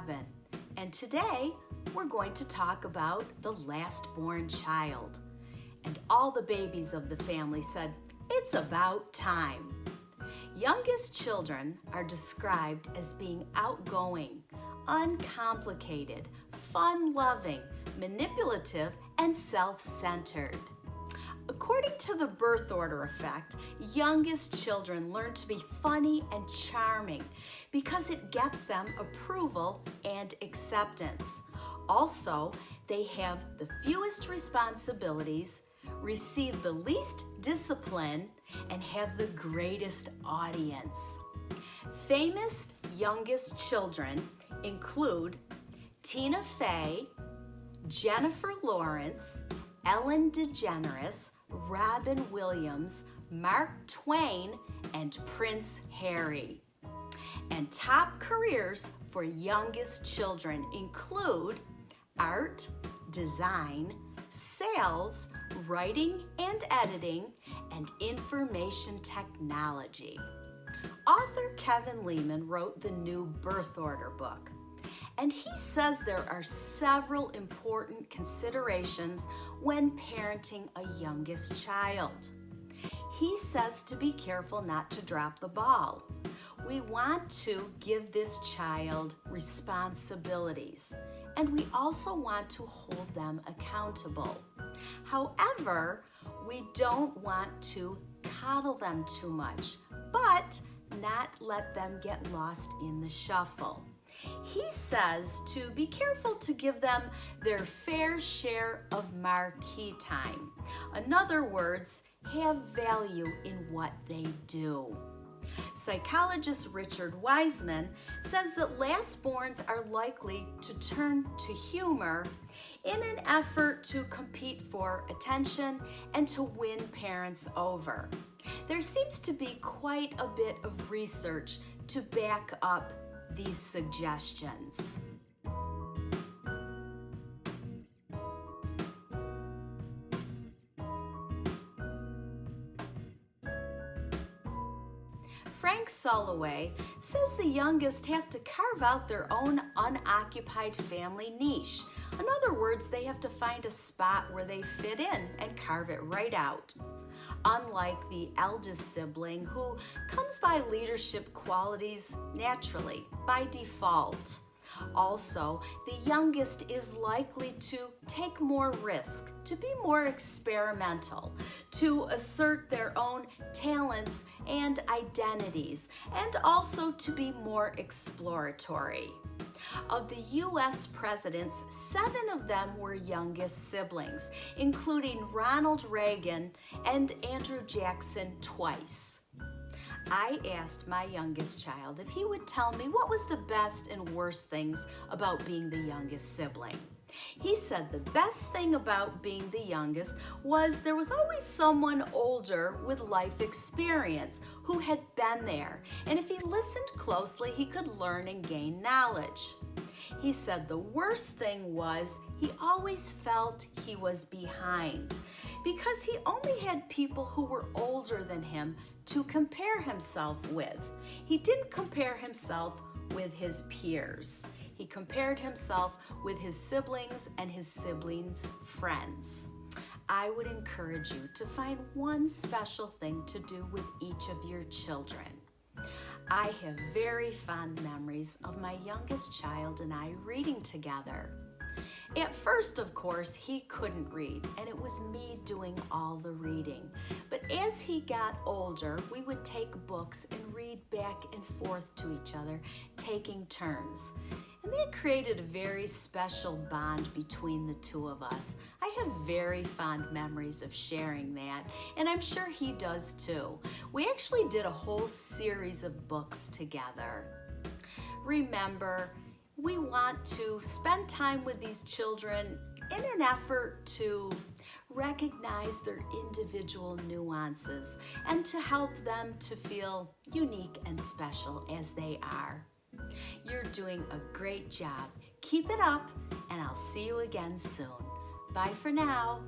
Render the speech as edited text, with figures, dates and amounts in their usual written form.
Robin, and today we're going to talk about the last-born child. And all the babies of the family said, "It's about time." Youngest children are described as being outgoing, uncomplicated, fun-loving, manipulative, and self-centered. According to the birth order effect, youngest children learn to be funny and charming because it gets them approval and acceptance. Also, they have the fewest responsibilities, receive the least discipline, and have the greatest audience. Famous youngest children include Tina Fey, Jennifer Lawrence, Ellen DeGeneres, Robin Williams, Mark Twain, and Prince Harry. And top careers for youngest children include art, design, sales, writing and editing, and information technology. Author Kevin Leman wrote the new Birth Order book, and he says there are several important considerations when parenting a youngest child. He says to be careful not to drop the ball. We want to give this child responsibilities, and we also want to hold them accountable. However, we don't want to coddle them too much, but not let them get lost in the shuffle. He says to be careful to give them their fair share of marquee time. In other words, have value in what they do. Psychologist Richard Wiseman says that last-borns are likely to turn to humor in an effort to compete for attention and to win parents over. There seems to be quite a bit of research to back up these suggestions. Frank Sulloway says the youngest have to carve out their own unoccupied family niche. In other words, they have to find a spot where they fit in and carve it right out. Unlike the eldest sibling, who comes by leadership qualities naturally, by default. Also, the youngest is likely to take more risk, to be more experimental, to assert their own talents and identities, and also to be more exploratory. Of the U.S. presidents, 7 of them were youngest siblings, including Ronald Reagan and Andrew Jackson twice. I asked my youngest child if he would tell me what was the best and worst things about being the youngest sibling. He said the best thing about being the youngest was there was always someone older with life experience who had been there, and if he listened closely, he could learn and gain knowledge. He said the worst thing was he always felt he was behind because he only had people who were older than him to compare himself with. He didn't compare himself with his peers. He compared himself with his siblings and his siblings' friends. I would encourage you to find one special thing to do with each of your children. I have very fond memories of my youngest child and I reading together. At first, of course, he couldn't read, and it was me doing all the reading. But as he got older, we would take books and read back and forth to each other, taking turns. And that created a very special bond between the two of us. I have very fond memories of sharing that, and I'm sure he does too. We actually did a whole series of books together. Remember, we want to spend time with these children in an effort to recognize their individual nuances and to help them to feel unique and special as they are. You're doing a great job. Keep it up, and I'll see you again soon. Bye for now.